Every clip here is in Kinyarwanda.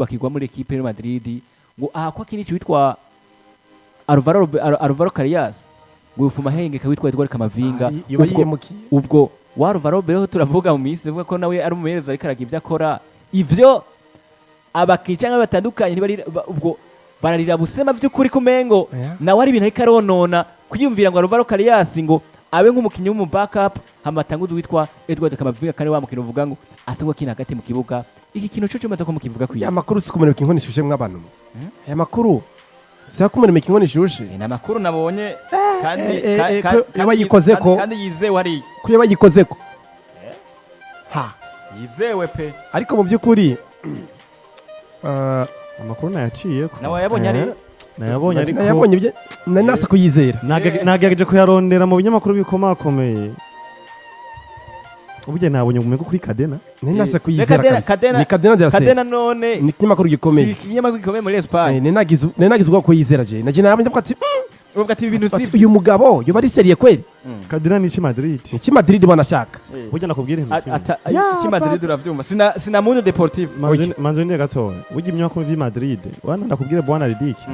bakigwa muri equipe ya Madrid ngo kwa kinici witwa Alvaro Carreras ngo ufuma hengeka witwa Camavinga ubwo wa Alvaro beho turavuga mu minsi vuga ko nawe ari umumerezo ariko aragira ivyo akora ivyo abakicanga batandukanye ubwo bararira busema vy'ukuri kumengo nawe ari ibintu ariko aronona kwiyumvira ngo Alvaro Carreras ngo abe nk'umukinyi w'umu backup hamatanguzo witwa Camavinga kane wa mukino uvuga ngo asengwa kina hagati mu kibuga iki kintu cyo cyamaze ko mukivuga kwiye amakuru sikumene kinko nishushe mw'abantu aya makuru sikumene kinko nishushe ni amakuru nabonye kandi yizewe ari kuye bayikozeko ha yizewe pe ariko mu by'ukuri amakuru nayaciyeko nawe yabonye ari nayabonye bye nasa kuyizera nagageje kuyarondera mu binyamakuru bikomakomeye ubuje nabonye umego kuri Cadena nasa kuyizera ni Cadena de la Cadena none ni kinyamakuru gikomeye kinyamakuru gikomeye muri Espagne nenagize ubwo kuyizera je naje nabonye ko ati uvuga ati ibintu sivyo uyu mugabo yoba ari serie kweli Cadena ni iki Madrid iki Madrid banashaka burya nakubwire iki Madrid uravyumva sina Mundo Deportivo manzo ndi gatoya burya imyaka vi Madrid wana nakubwire bwana Ridiki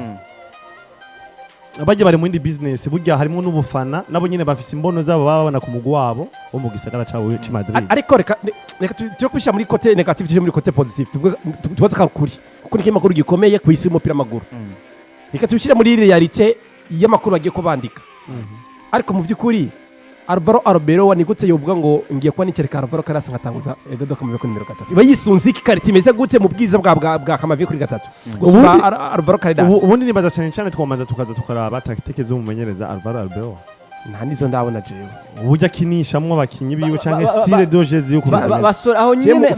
abaje bari mu indi business burya harimo n'ubufana nabo nyine bafise imbono zabo babana ku mugu wabo wo mu gisagara cyawo ci Madrid ariko reka tyo kwisha muri côté négatif tuje muri côté positif tubaza kuri kuko ni makuru gikomeye ku isi y'umupira maguru reka tubishire muri realite y'amakuru bagiye ko bandika ariko mu vy'ukuri Arbeloa ni gute yovuga ngo ngiye kwa nicereka Alvaro Carreras ngatanguza egodo kamwe ko nimero 3 bayisunze iki kariti imeze gute mu bwiza bwa Camavinga kuri 3 gusa Alvaro Carreras ubundi nibaza cyane twomanza tukaraba tactique zo mumenyereza Arbeloa nta nizo ndabona jewe ubujya kinishamwe abakinyi biwe canke style de jeu yo kuruzana basora aho nyine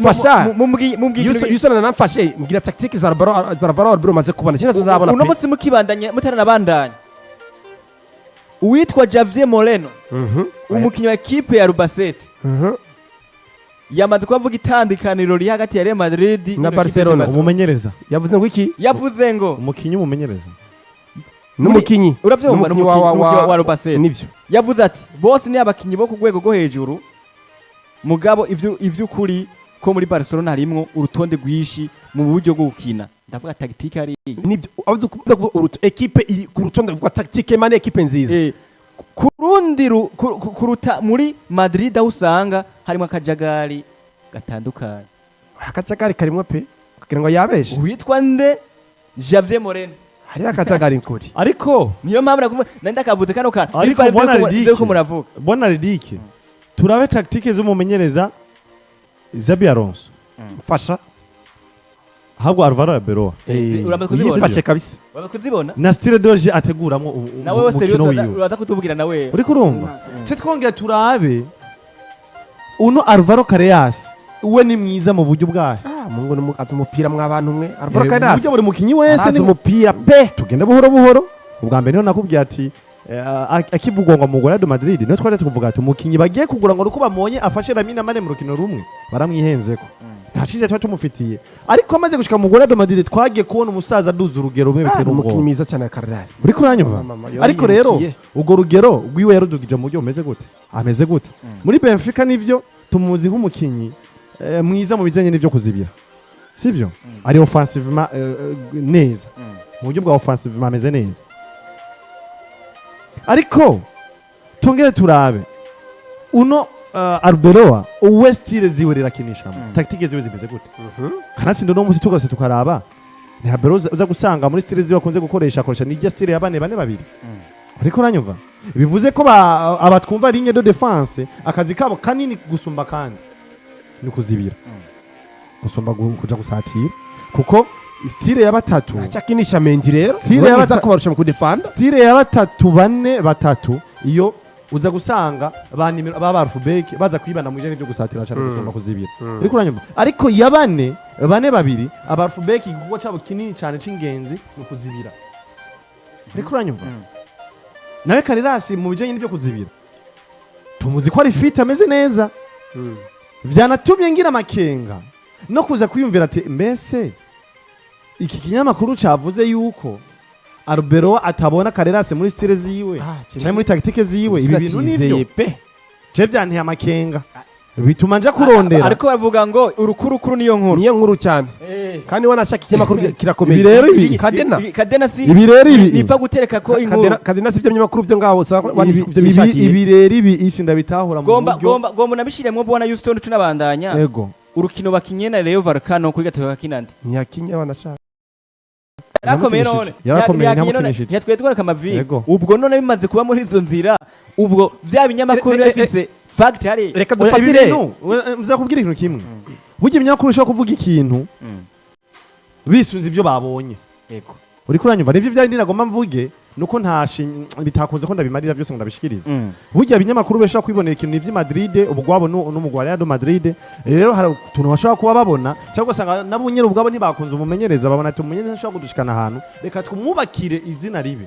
mumbwira yusana namfashe mbwira tactique za Arbeloa maze kubona cyane ndabona uno mutsi mukibandanye mutarana uwitwa Javier Moreno umukinyi wa equipe ya Albacete yamaze kuvuga itandukaniro riri hagati ya Real Madrid na Barcelona umumenyereza yavuze ngo iki yavuze ngo umukinyi umumenyereza n'umukinyi uravyumva wa Albacete nivyo yavuze ati bose ni abakinyi bo ku rwego rwo hejuru mugabo ivyo kuri ko muri Barcelona harimwo urutonde rwishi mu buryo bwo gukina ndavuga tactique ari nibyo avuze equipe iri ku rutonde rwa tactique mane equipe nziza kurundi kuruta muri Madrid aho usanga harimo akajagari gatandukanye akajagari karimwe pe kugira ngo yabeshe witwa nde Javier Moreno hari akajagari nkuri ariko niyo mpamvu nakuvuga ndakavuze kano kana ariko ko muravuga bona Ridiki turabe tactique zo mumenyereza Xabi Alonso fasha ahubwo Arbeloa yifashe kabisa bakuzibona na style doje ateguramo nawe wose uraza kutubwira nawe uri kurumva cyo twongera turabe uno Alvaro Carreras we ni mwiza mu buryo bwahe mungu n'umukazi umupira mw'abantu mwe Alvaro Carreras buryo buri mukinyi wese ni umupira pe tugenda buhoro ubwa mbere niho nakubwiye ati akivugwa ngo mugora ya Madrid niho twaje tuvuga ati umukinyi bagiye kugura ngo uko bamonye afashe Lamine Yamal mu rukino rumwe baramwihenzeko ntacize twa tumufitiye ariko amaze gushika mugora ya Madrid twagiye kubona umusaza duza urugero rumwe bitera umukinyi mwiza cyane Carreras uri kuranyumva ariko rero ugo rugero rwiwe yarudugije mu buryo ameze gute muri Benfica nivyo tumuzi nk'umukinyi mwiza mu bijanye n'ivyo kuzibira sivyo ari offensivement neza mu buryo bwa offensivement ameze neza ariko tongere turabe uno Arbeloa uwe style ziwe rirakinishamo tactique ziwe zimeze gute kanatsinda no musi tugarase tukaraba ni Arbeloa uza gusanga muri style ziwe akunze gukoresha n'ijya style ya bane babiri ariko uranyumva bivuze ko abatwumva ligne de défense akazi kabo kanini gusumba kandi ni kuzibira gusumba kuja gusatira kuko style ya batatu acakinisha mendi rero style yabaza kubarusha mu kudefanda style ya batatu bane batatu iyo uza gusanga ba Alfubeki baza kwibana mu bijanye byo gusatira cyane gusumba kuzibira ariko uranyumva ariko ya bane babiri Alfubeki kuko cabo kinini cyane cingenzi no kuzibira ariko uranyumva nawe Carreras mu bijanye n'ibyo kuzibira tumuzi ko ari fit ameze neza vyanatumye ngira makenga no kuza kwiyumvira ati mbese iki kinyamakuru cavuze yuko Arbeloa atabona Carreras muri style ziwe cyane muri tactique ziwe ibi bintu nivyo pe je vyanteye amakenga bituma nja kurondera ariko bavuga ngo urukuru niyo nkuru cyane kandi wanashaka ikinyamakuru kirakomeye ibi rero ibi Kadena si ibi rero ibi nipfa gutereka ko inkuru Kadena si byo binyamakuru byo ngaho ibi rero ibi isi ndabitahura mu buryo gomba nabishiremwe bwana Houston tunabandanya yego urukino bakinye na Leo Volcano kuri gatatu kakinande ntiyakinye wanashaka yarakomeye none yatwe twereka Kamavinga ubwo none bimaze kuba muri izo nzira ubwo vya binyamakuru bafise fact hari reka dufatire muzakubwira ikintu kimwe burya ibinyamakuru ushobora kuvuga ikintu bisunze ibyo babonye yego uri kuranyumva nivyo byari ndinagomba mvuge nuko bitakunze ko ndabimarira byose ngo ndabishikirize burya ibinyamakuru bashaka kwibonera ikintu ivyi Madrid ubugwabo n'umugwa Real Madrid rero hari utuntu bashaka kuba babona cyangwa sanga nabo nyene ubwabo ntibakunze umumenyereza babona ati umumenyereza ashaka kudushikana ahantu reka twumubakire izina ribi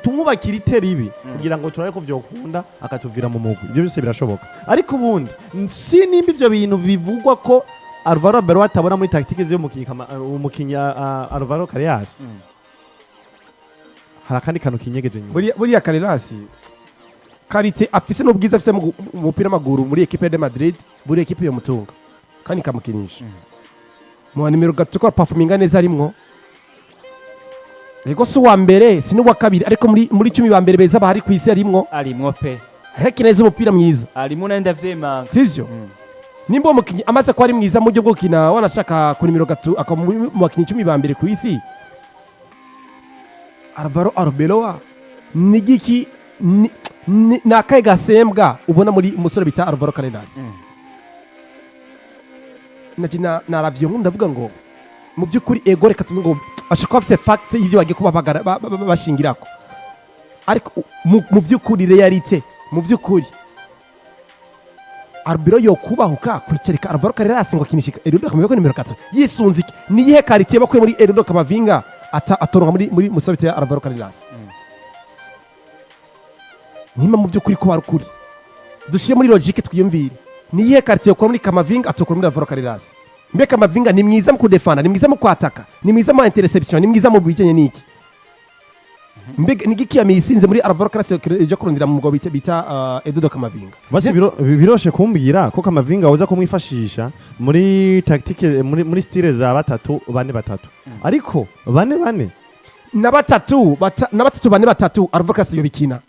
tumubakire ite ribi kugira ngo turabe ko vyokunda akatuvira mu mugwi ibyo byose birashoboka ariko ubundi si nimba ivyo bintu bivugwa ko Alvaro Arbeloa atabona muri tactique zo umukinya Alvaro Carreras harakandi kantu kinyegeje nyuma buriya Carreras karite afise n'ubwiza afise mu mupira maguru muri equipe de Madrid buri equipe yo mutunga kandi kamukinisha mu nimero gatoko performinga neza arimwo Ego si wa mbere si n'uwa kabiri ariko muri 10 ba mbere beza bahari ku isi arimwo pe ariko neza umupira mwiza arimo nenda vyemanga sivyo nimba umukinyi amaze ko ari mwiza mu byo bwo kina wanashaka ku nimero gatatu akamu bakinyi 10 ba mbere ku isi Alvaro Arbeloa nigiki nakaye gasembwa ubona muri umusore bita Alvaro Carreras na ravyo ndavuga ngo mu byukuri ego reka tuvuga ngo ashaka afise fact y'ivyo bagiye kuba bashingirako ariko mu byukuri realite mu byukuri Arbeloa yo kubahuka Kwicarika Alvaro Carreras ngo kinishika Erudo Kamavinga nimero 4 yisunze ni yihe karite bakwe muri Erudo Kamavinga atoronka muri musabite ya Alvaro Carreras nimba mu byukuri ko barukuri dushiye muri logique twiyumvire ni yihe karite yo muri Camavinga atokora muri Alvaro Carreras mbe Camavinga ni mwiza mu kudefanda ni mwiza mu kwataka ni mwiza mu interception ni mwiza mu bijanye niki mbe nigiki yamisinze muri Alvaro Carreras yo kurondira mu mugabo bita Erudo Kamavinga basi biroshe kumbwira ko Camavinga uza kumwifashisha muri tactique muri style za batatu bane batatu ariko bane na batatu bane batatu Alvaro Carreras yo bikina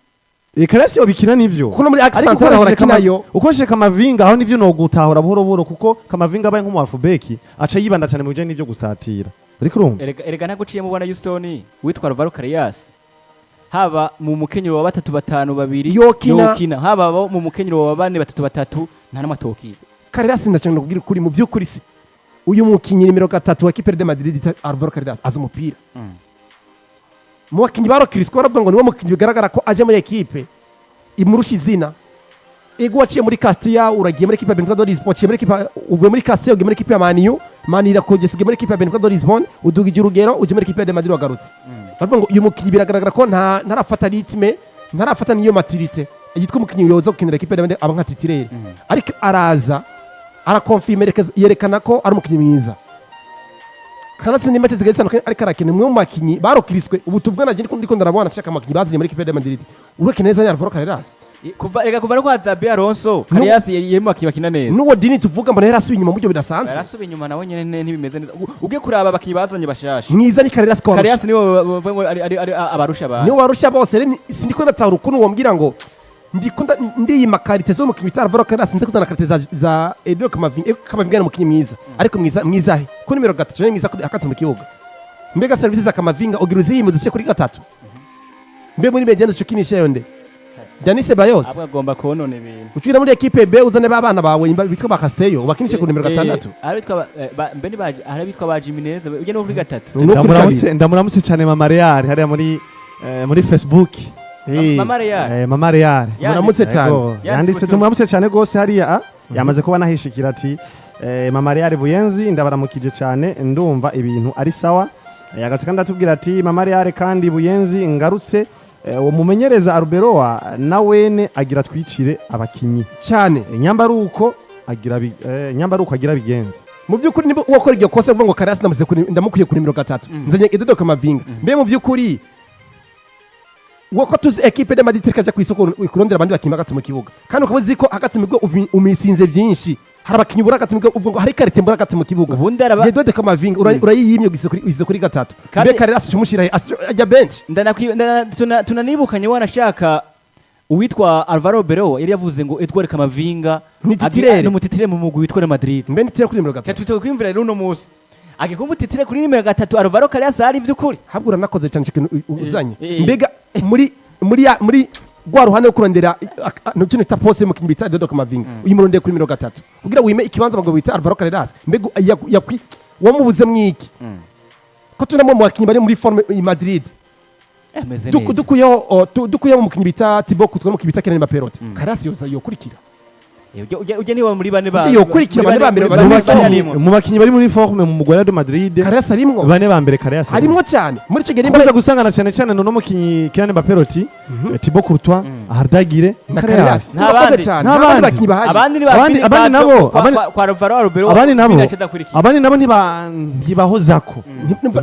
Carreras yo bikina nivyo kuno muri accent ahora kinayo ukoreshe Camavinga aho nivyo no gutahura buhoro kuko Camavinga abaye nk'umu halfback aca yibanda cyane mu bijanye n'ivyo gusatira ariko urumva erega naguciye mu bwana Houston witwa Alvaro Carreras haba mu mukenyero wa batatu batanu babiri yokina haba mu mukenyero wa bane batatu batatu nta namatoki Carreras ndacanga kugira kuri mu byukuri si uyu mukinyi nimero 3 wa equipe de Madrid Alvaro Carreras azumupira mu bakinyi baro Chris ko aravuga ngo niwo mukinyi bigaragara ko aje muri equipe imurusha izina ego waciye muri Castilla uragiye muri equipe ya Benfica de Lisbon waciye muri equipe uvuye muri Castilla ugiye muri equipe ya Man irakogeza ugiye muri equipe ya Benfica de Lisbon udugije urugero uje muri equipe de Madrid wagarutse bavuga ngo uyu mukinyi biragaragara ko ntarafata ritme ntarafata niyo maturité yitwa umukinyi yoza gukinira equipe de Madrid abanka titirere ariko araza arakonfirme yerekana ko ari umukinyi mwiza kanatse ni match zigezana ariko arakene mwe mu makinyi barokiriswe ubu tuvugana je ndiko ndarabona nshaka amakinyi bazanye muri equipe de Madrid ureke neza ya Alvaro Carreras kuva no kwa Zabi Alonso Carreras yemo akibakina neza nuwo dini tuvuga mbona yarasuye inyuma mu buryo bidasanzwe yarasuye inyuma nawe nyene ntibimeze neza ugiye kuraba abakinyi bazanye bashasha mwiza ni Carreras ko Carreras niwo ari abarusha abantu niwo warusha bose sindiko ndatahura ukuntu wombwira ngo ndiyima karite zo mukinyi bita Alvaro Carreras ndiko kutana karite za Erudo Kamavinga mukinyi mwiza ariko mwiza he ku nimero 3 je mwiza akatse mu kibuga mbega service za Camavinga ugira uziyimu duce kuri 3 mbe muri mediano chukinisha yonde Danise Bayos agomba konona ibintu ucira muri equipe B uzane babana bawe bitwa ba Castello bakinishe ku nimero 6 bitwa mbe ni baje bitwa ba Jimenez uje no kuri 3 ndamuramutse cyane Mama Real hariya muri Facebook Mama Real muramutse cyane yanditse tumuramutse cyane gose hariya yamaze kuba nahishikira ati Mama Real Buyenzi ndabaramukije cyane ndumva ibintu ari sawa yagatse kandi atubwira ati Mama Real kandi Buyenzi ngarutse umumenyereza Arbeloa nawene agira twicire abakinyi cyane nyambaruko agira bigenze mu byukuri niba uwakora iryo kosa uvuga ngo Carreras ndamukwiye kuri nimero 3 nzanye Erudo Kamavinga mbe mu byukuri wako tuzi equipe de Madrid kaja kwisoko kurondera abandi bakinyi hagati mu kibuga kandi ukamuzi ko hagati mu kibuga umisinze byinshi hari abakinyi bura hagati mu kibuga uvuga ngo hari karite mbura hagati mu kibuga Yedode Camavinga urayiyimye gize kuri gatatu be Carreras cyumushira ajya bench tunanibukanye wanashaka uwitwa Arbeloa yari yavuze ngo Edouard Camavinga n'umutitirere mu mugwi witwa Madrid mbe nitire kuri nimero 3 cyatwite kwimvira rero no musi agikumutitire kuri nimero 3 Arbeloa Carreras ari vy'ukuri habura nakoze cyane ikintu uzanye mbega muri gwa ruhande kurondera no kintu tapose mu kintu bita Edouard Camavinga uyimurondeye kuri nimero 3 kugira wime ikibanza ngo bita Arbeloa Carreras mbega wamubuze mwiki ko tunamo mu bakinyi bari muri forme i Madrid dukuyeho mu kinyi bita Thibaut Courtois mu kibita Kylian Mbappé Carreras yokurikira ujye niba muri bane ba yokurikira bane ba mbere mu bakinyi bari muri forme mu mugwa de Madrid Carreras arimwo bane ba mbere Carreras arimwo cyane muri cyo gere imbaza gusangana cyane no mu kinyi Kylian Mbappé Thibaut Courtois Agiye na Carreras n'abandi bakinyi bahari abandi nabo kwa Arbeloa abandi nabo ntibahozako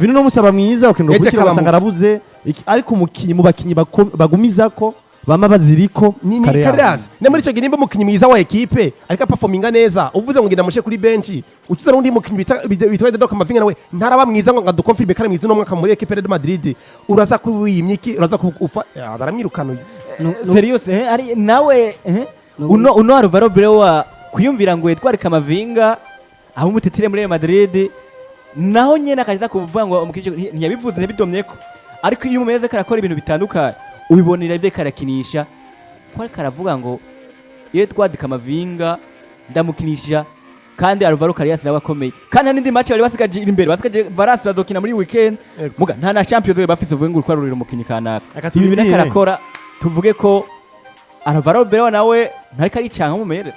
bino no musaba mwiza ukendo gukira basanga arabuze ariko mu bakinyi bagumizako bama baziriko Carreras ne muri cyo nimba mukinyi mwiza wa equipe ariko performinga neza uvuze ngo ngenda mushe kuri bench utuza n'undi mukinyi bitwa Edouard Camavinga nawe ntaraba mwiza ngo ngadukonfirme kare mwiza no mwaka muri equipe de Madrid uraza kubiyimyiki uraza kufa baramwirukana serious ari nawe uno Arbeloa kuyumvira ngo Edouard Camavinga aho umutitire muri Madrid naho nyene akaza kuvuga ngo umukije ntiyabivuze ntibidomyeko ariko iyo umeze karakora ibintu bitandukanye ubibonera ivye karakinisha kwa karavuga ngo Edouard Camavinga ndamukinisha kandi Arbeloa Carreras nawe akomeye kandi n'indi match bari basigaje imbere basigaje Varas bazokina muri weekend muga nta na Champions League bafise uvuga ngo urwa ruriro mukinyi kanaka ibi nakarakora tuvuge ko Arbeloa nawe ntariko ari canka mu mere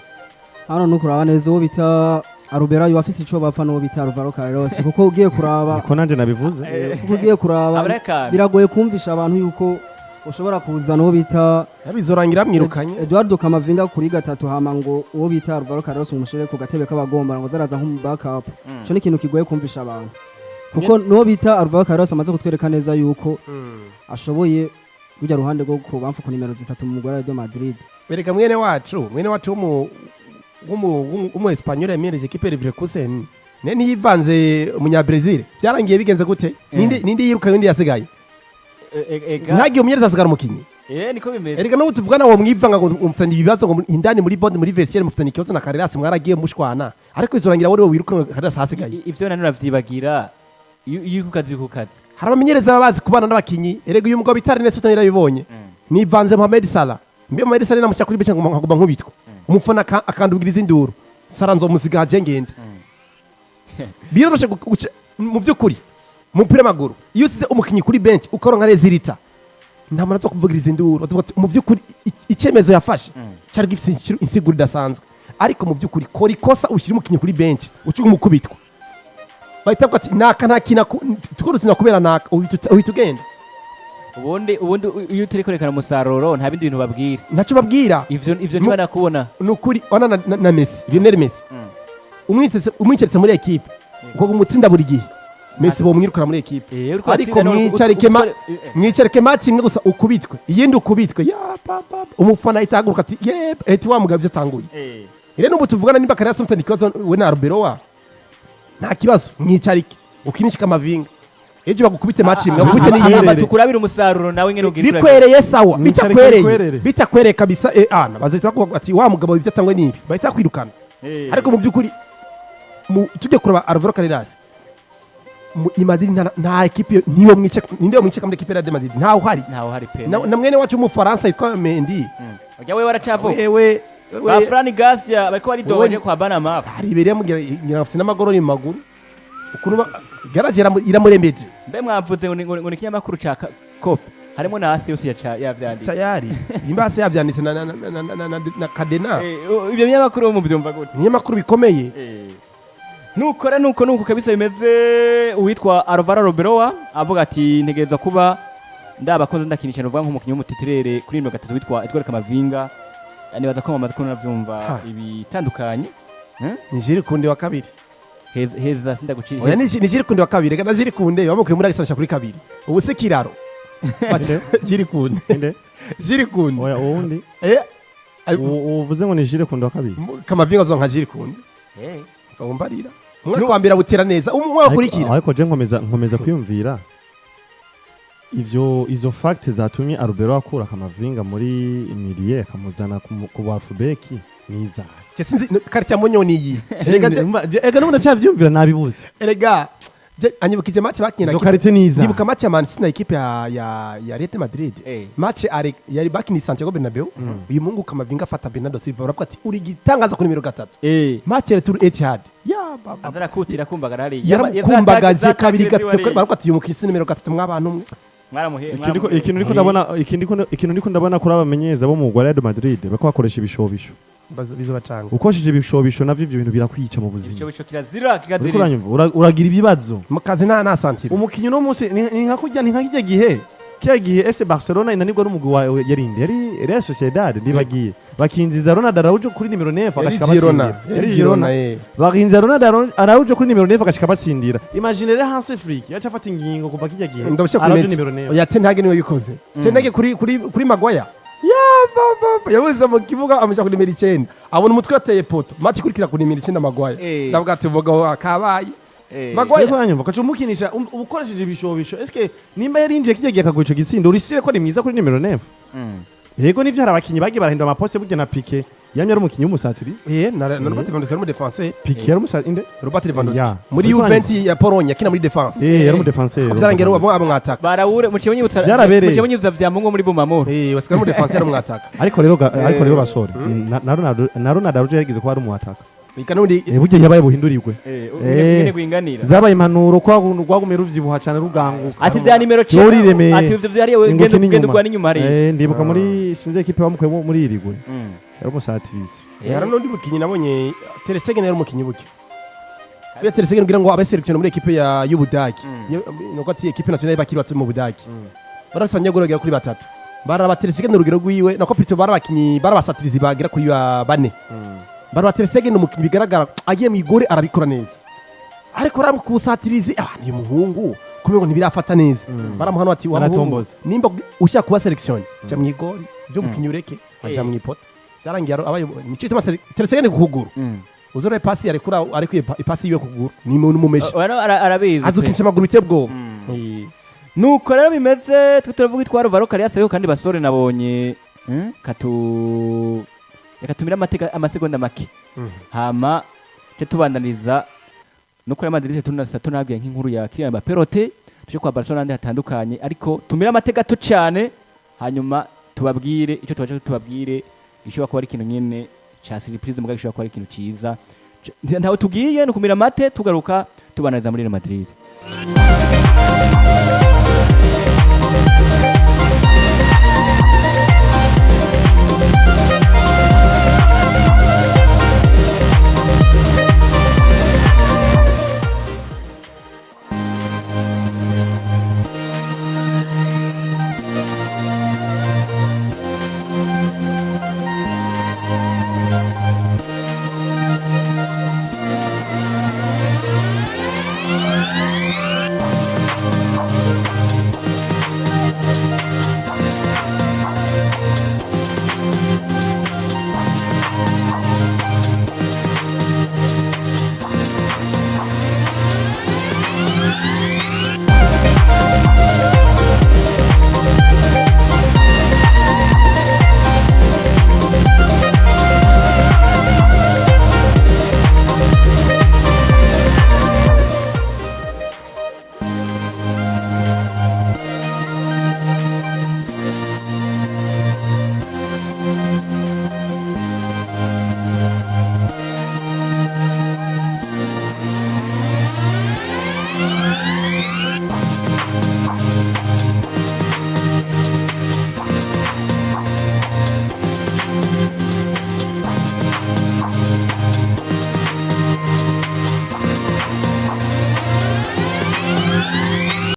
hano no kuraba neza uwo bita Arbeloa yafise ico bapfa no bita Arbeloa Carreras kuko ugiye kuraba ko nanje nabivuze kuko ugiye kuraba biragoye kumvisha abantu yuko ushobora kuza no bita yabizorangira mwirukanye Edouard Camavinga kuri gatatu hama ngo uwo bita Arbeloa Carreras umushire ku gatebe k'abagomba ngo zaraza nk'umu backup cyo ni ikintu kigoye kumvisha abantu kuko no bita Arbeloa Carreras amaze kutwereka neza yuko ashoboye kujya ruhande rwo kubamfa ku nimero 3 mu mugwa de Madrid bereka mwene wacu umu Espanyol yemereje equipe Leverkusen ne yivanze umunya Brazil byarangiye bigenze gute nindi yiruka yindi yasigaye ntagiye umunyereza asigara umukinyi niko bimeze erega no tuvugana wo mwivanga ngo umufitanye ibibazo ngo indani muri bond muri vestiaire mufitanye ikibazo na Carreras mwaragiye mushwana ariko izorangira wowe wiruka Carreras hasigaye ivyo nani ravyibagira yuko kazi hari abamenyereza babazi kubana n'abakinyi erega uyu mugabo bitari netse utanira bibonye nivanze Mohamed Salah mbe Mohamed Salah namusha kuri becha ngo nkaguma nkubitwa umufana akandugiriza induru Salah nzomusiga agengende biroroshe mu byukuri mu mpira maguru iyo usize umukinyi kuri bench ukoronka rezilita nta muntu zo kuvugiriza induru mu byukuri icyemezo yafashe cyari gifite insiguro idasanzwe ariko mu byukuri kora ikosa ushyira umukinyi kuri bench ucuga umukubitwa bahita ati naka ntakina tukorutse nakubera naka uhita ugenda ubundi iyo utari kwerekana umusaruro nta bindi bintu babwira ntacyo babwira ivyo niba nakubona nukuri ona na Messi Lionel Messi umwicetse muri equipe ngo umutsinda buri gihe Messi bo mwirukana muri equipe ariko mwicarike match imwe gusa ukubitwe iyindi ukubitwe ya papa umufana itaguruka ati eti wa mugabo byatanguye rero n'ubu tuvugana nimba Carreras mutandi kibazo we na Arbeloa nta kibazo mwicarike ukinisha Camavinga ejo bagukubite match imwe bakubite n'iyindi tukurabira umusaruro nawe ngene ugira bikwereye sawa bitakwereye kabisa bazita kuvuga ati wa mugabo byatangwe nibi bahita kwirukana ariko mu byukuri tujye kuraba Arbeloa Carreras i Madrid nta equipe niyo mwice kamwe equipe de Madrid ntaho hari pe na mwene wacu mu Faransa yitwa Mendy ujya we waracavo wewe ba Fran Garcia bariko bari doje kwa Banama hari ibere mugira afise n'amagorori mu maguru ukuntu garagera iramurembeje mbe mwavuze ngo ni kinyamakuru ca COP harimo na hasi yose yavyanditse tayari imbase yavyanditse na Cadena ibyo binyamakuru mu byumva gute ninyamakuru bikomeye nuko kabisa bimeze uwitwa Arbeloa avuga ati ntegereza kuba ndabakoze ndakinisha no vuga nk'umukinyi w'umutitirere kuri nimero 3 witwa Edouard Camavinga nibaza ko mamaze kuno navyumva ibitandukanye Nijiri kundi wa kabiri heza sindagucira oya nijiri kundi wa kabiri kana nijiri kunde wamukuye muri agisasha kuri kabiri ubu se kiraro Jiri kunde inde Jiri kunde oya uwundi uvuze ngo ni Jire kundi wa kabiri Camavinga zo nka Jiri kunde so mbarira umwe kwambira butera neza umwe akurikira ariko je nkomeza kwiyumvira izo fact zatumye Arbeloa akura Camavinga muri Imirie akamuzana ku bafubeki niza sinzi karita monyoni yi ega nubona cyavyumvira nabibuze erega anyibukije match bakinira izo karite niza nibuka match ya Man City na equipe ya Real Madrid match yari bakini Santiago Bernabeu uyu mungu Camavinga afata Bernardo Silva baravuga ati uri gitangaza ku nimero 3 match ya Tour Etihad ya baba azara kutira kumbaga rari yakumbagaje kabiri gatatu baravuga ati uyu mukisi nimero 3 mwabantu mwe ikintu niko ndabona kuri abamenyeza bo mu Real Madrid bako bakoresha ibishobisho bizo bacanga ukoresheje ibishobisho navyo ivyo bintu birakwica mu buzima ibishobisho kirazira kikazira uragira ibibazo mu kazi nta santire umukinyi no munsi ni nka kijya gihe FC Barcelona inanirwa n'umugwi wa yari Real Sociedad ndibagiye bakinziza Ronaldo Araujo kuri nimero 9 agashika basindira bakinziza Ronaldo Araujo kuri nimero 9 agashika basindira imagine le Hansi Flick yacha afata ingingo kuva kijya gihe Araujo nimero 9 oya Tenhage niwe bikoze Tenhage kuri Maguire yabuze mu kibuga amuja kuri nimero 9 abona umutwe yateye poto match kurikira kuri nimero 9 Maguire ndavuga ati vuga akabaye Maguire kwanyumva kacumukinisha ubukoresheje ibishobisho eske nimba yarinjiye kijya gihe akagwica gisindo urisire ko ni mwiza kuri nimero 9 yego nivyo hari abakinyi bagiye barahindura amaposte burya na Pique yamye ari umukinyi w'umusatiri na Robert Lewandowski ari mu defense Pique yari umusatiri inde Robert Lewandowski muri Juventus ya Pologne akina muri defense yari mu defenseur byarangera abo mwataka barawure mu kimenyibutsa vya Mungu muri Bumamuro wasikara mu defenseur mwataka ariko rero basore na Ronaldo Araujo yagize ko ari umwataka ikanundi burya yabaye buhindurirwe ngene gwinganira zabaye impanuro kwagumera uvyibuha cyane ruganguka ati bya nimero 9 ati ivyo vyari ngende gwa n'inyuma hari ndibuka muri sunze equipe bamukuye muri irigwe yari umusatirizi yara nundi mukinyi nabonye Ter Stegen yari umukinyi buke ya Ter Stegen ngira ngo abe selection muri equipe ya y'Ubudagi nuko ati equipe nationale bakiri batu mu Budagi barasanya goroga kuri batatu baraba Ter Stegen urugero rwiwe nako plutôt barabakinyi barabasatirizi bagira kuri bane baraba Ter Stegen umukinyi bigaragara agiye mu igore arabikora neza ariko rabu kusatirizi ni umuhungu kumwe ngo ntibirafata neza baramuhano ati waratomboza nimba ushaka kuba selection cya mu igore byo mukinyi ureke aja mu ipoto cyarangiye abaye nicyo tuma Ter Stegen kuguru uzore pasi yarekura ariko ipasi yiwe kuguru ni muntu mumeshi arabizi azukinsha amaguru bwo nuko rero bimeze turavuga itwara varo Carreras rero kandi basore nabonye yakatumira amasegonda make hama tubandaniza no kuri MADRID tunabwiye nk'inkuru ya Kylian Mbappé tuje kwa Barcelona ndi hatandukanye ariko tumira amateka to cyane hanyuma tubabwire icyo tubaje tubabwire gishobora kuba ari ikintu nyene cha surprise muga gishobora kuba ari ikintu ciza ntaho tugiye no kumira mate tugaruka tubananiza muri Real Madrid.